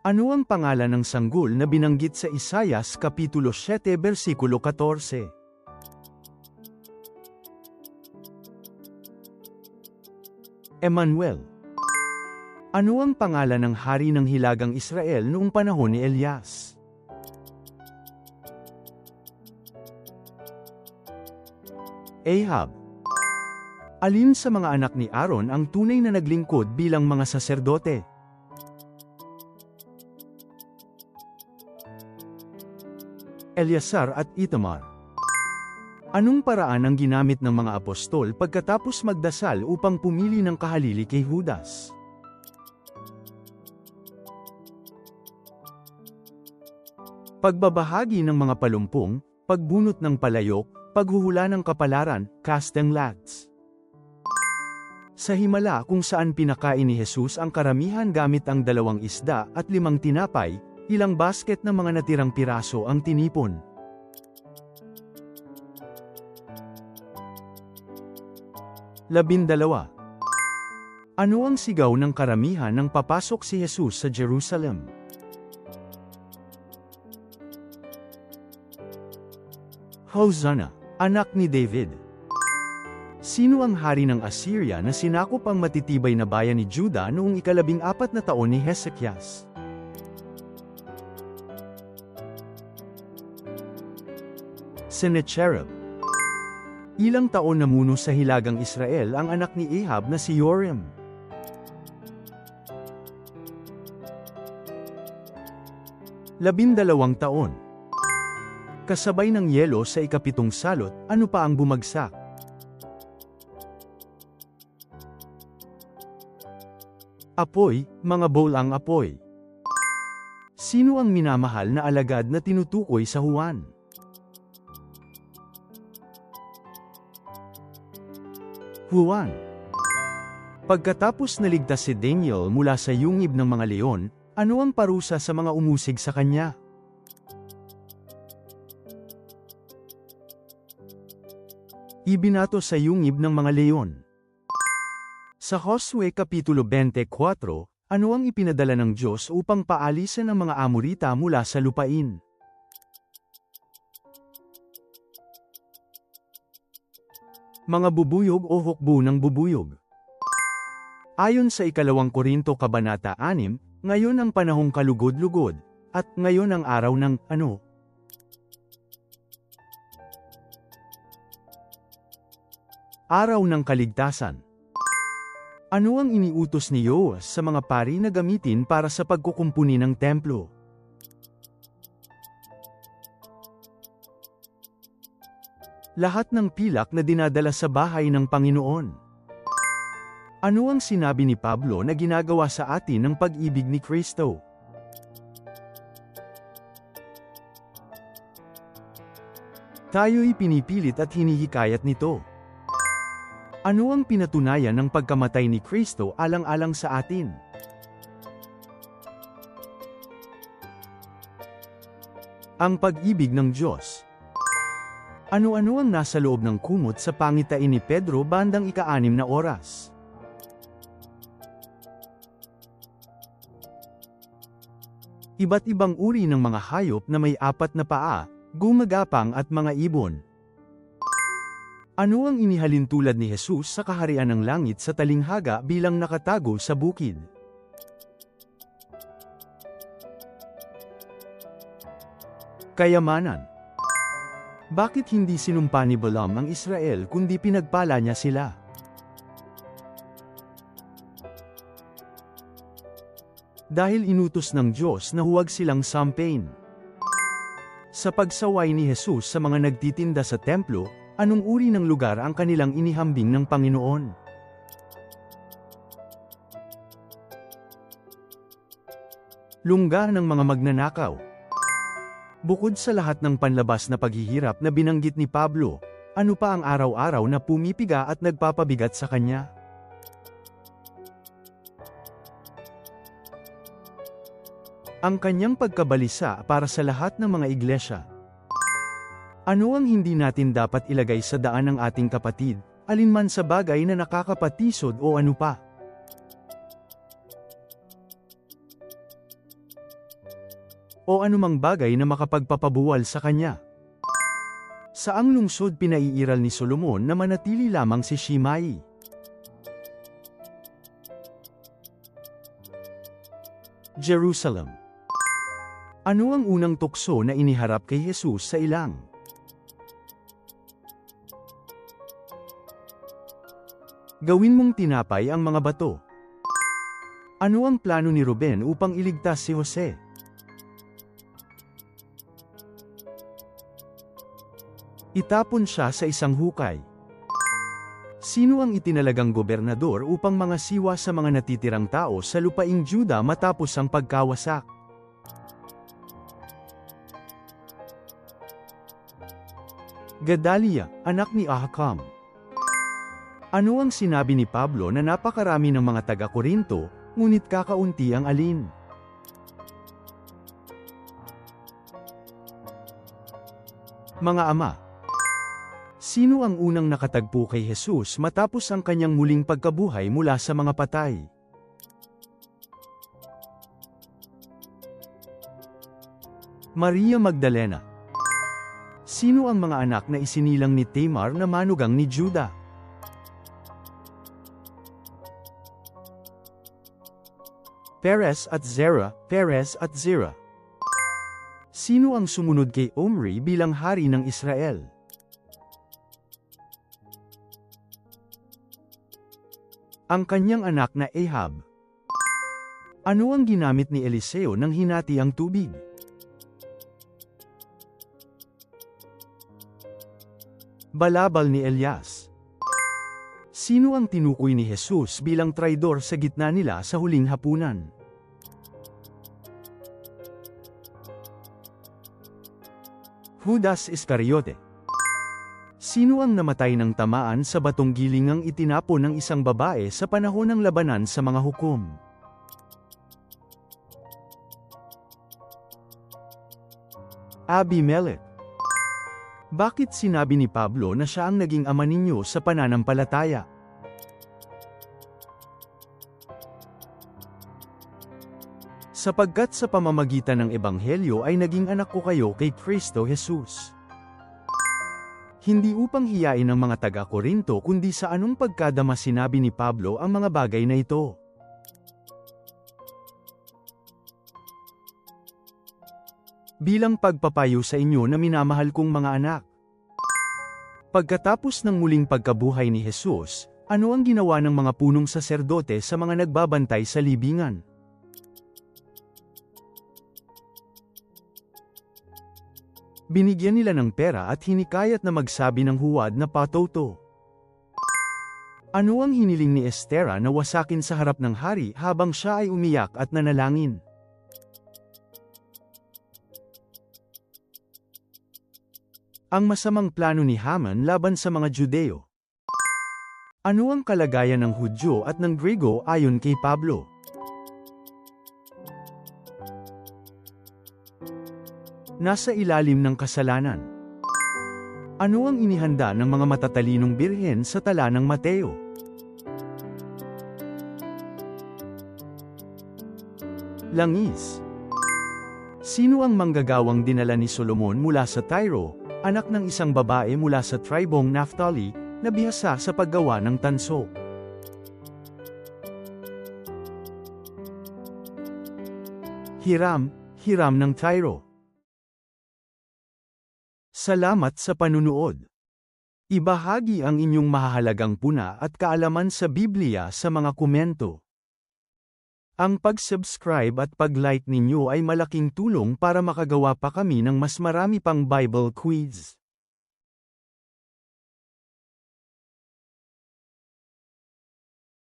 Ano ang pangalan ng sanggol na binanggit sa Isaias Kapitulo 7 versikulo 14? Emmanuel. Ano ang pangalan ng hari ng Hilagang Israel noong panahon ni Elias? Ahab. Alin sa mga anak ni Aaron ang tunay na naglingkod bilang mga saserdote? Eleazar at Itamar. Anong paraan ang ginamit ng mga apostol pagkatapos magdasal upang pumili ng kahalili kay Judas? Pagbabahagi ng mga palumpong, pagbunot ng palayok, paghuhula ng kapalaran, casting lots. Sa himala kung saan pinakain ni Jesus ang karamihan gamit ang 2 isda at 5 tinapay, ilang basket ng mga natirang piraso ang tinipon. Labindalawa. Ano ang sigaw ng karamihan nang papasok si Jesus sa Jerusalem? Hosanna, anak ni David. Sino ang hari ng Assyria na sinakop ang matitibay na bayan ni Juda noong 14 na taon ni Hezekias? Sennacherib. Ilang taon namuno sa Hilagang Israel ang anak ni Ahab na si Joram? Labindalawang taon. Kasabay ng yelo sa ikapitong salot, ano pa ang bumagsak? Apoy, mga bowl ang apoy. Sino ang minamahal na alagad na tinutukoy sa Juan? Juan. Pagkatapos naligtas si Daniel mula sa yungib ng mga leon, ano ang parusa sa mga umusig sa kanya? Ibinato sa yungib ng mga leon. Sa Josue Kapitulo 24, ano ang ipinadala ng Diyos upang paalisin ang mga Amorita mula sa lupain? Mga bubuyog o hukbo ng bubuyog. Ayon sa 2 Korinto Kabanata 6, ngayon ang panahong kalugod-lugod, at ngayon ang araw ng, Araw ng kaligtasan. Ano ang iniutos ni Yoas sa mga pari na gamitin para sa pagkukumpuni ng templo? Lahat ng pilak na dinadala sa bahay ng Panginoon. Ano ang sinabi ni Pablo na ginagawa sa atin ng pag-ibig ni Kristo? Tayo'y pinipilit at hinihikayat nito. Ano ang pinatunayan ng pagkamatay ni Kristo alang-alang sa atin? Ang pag-ibig ng Diyos. Ano-ano ang nasa loob ng kumot sa pangitain ni Pedro bandang 6 na oras? Iba't ibang uri ng mga hayop na may 4 na paa, gumagapang at mga ibon. Ano ang inihalin tulad ni Jesus sa kaharian ng langit sa talinghaga bilang nakatago sa bukid? Kayamanan. Bakit hindi sinumpa ni Balaam ang Israel kundi pinagpala niya sila? Dahil inutos ng Diyos na huwag silang sampain. Sa pagsaway ni Jesus sa mga nagtitinda sa templo, anong uri ng lugar ang kanilang inihambing ng Panginoon? Lungga ng mga magnanakaw. Bukod sa lahat ng panlabas na paghihirap na binanggit ni Pablo, ano pa ang araw-araw na pumipiga at nagpapabigat sa kanya? Ang kanyang pagkabalisa para sa lahat ng mga iglesia. Ano ang hindi natin dapat ilagay sa daan ng ating kapatid, alinman sa bagay na nakakapatisod o ano pa? o anumang bagay na makapagpapabuwal sa kanya. Saang lungsod pinaiiral ni Solomon na manatili lamang si Shimei? Jerusalem. Ano ang unang tukso na iniharap kay Jesus sa ilang? Gawin mong tinapay ang mga bato. Ano ang plano ni Ruben upang iligtas si Jose? Itapon siya sa isang hukay. Sino ang itinalagang gobernador upang mangasiwa sa mga natitirang tao sa lupaing Juda matapos ang pagkawasak? Gedalia, anak ni Ahikam. Ano ang sinabi ni Pablo na napakarami ng mga taga-Korinto, ngunit kakaunti ang alin? Mga ama, sino ang unang nakatagpo kay Jesus matapos ang kanyang muling pagkabuhay mula sa mga patay? Maria Magdalena. Sino ang mga anak na isinilang ni Tamar na manugang ni Juda? Perez at Zerah, Perez at Zerah. Sino ang sumunod kay Omri bilang hari ng Israel? Ang kanyang anak na Ahab. Ano ang ginamit ni Eliseo nang hinati ang tubig? Balabal ni Elias. Sino ang tinukoy ni Jesus bilang traidor sa gitna nila sa huling hapunan? Judas Iscariote. Sino ang namatay ng tamaan sa batong gilingang itinapon ng isang babae sa panahon ng labanan sa mga hukom? Abimelech. Bakit sinabi ni Pablo na siya ang naging ama ninyo sa pananampalataya? Sapagkat sa pamamagitan ng Ebanghelyo ay naging anak ko kayo kay Kristo Jesus. Hindi upang hiyain ang mga taga-Korinto kundi sa anong pagkadama sinabi ni Pablo ang mga bagay na ito. Bilang pagpapayo sa inyo na minamahal kong mga anak. Pagkatapos ng muling pagkabuhay ni Jesus, ano ang ginawa ng mga punong saserdote sa mga nagbabantay sa libingan? Binigyan nila ng pera at hinikayat na magsabi ng huwad na patoto. Ano ang hiniling ni Estera na wasakin sa harap ng hari habang siya ay umiyak at nanalangin? Ang masamang plano ni Haman laban sa mga Judeo. Ano ang kalagayan ng Hudyo at ng Grego ayon kay Pablo? Nasa ilalim ng kasalanan. Ano ang inihanda ng mga matatalinong birhen sa tala ng Mateo? Langis. Sino ang manggagawang dinala ni Solomon mula sa Tyro, anak ng isang babae mula sa tribong Naphtali, na bihasa sa paggawa ng tanso? Hiram, Hiram ng Tyro. Salamat sa panunood. Ibahagi ang inyong mahahalagang puna at kaalaman sa Biblia sa mga komento. Ang pag-subscribe at pag-like ninyo ay malaking tulong para makagawa pa kami ng mas marami pang Bible quiz.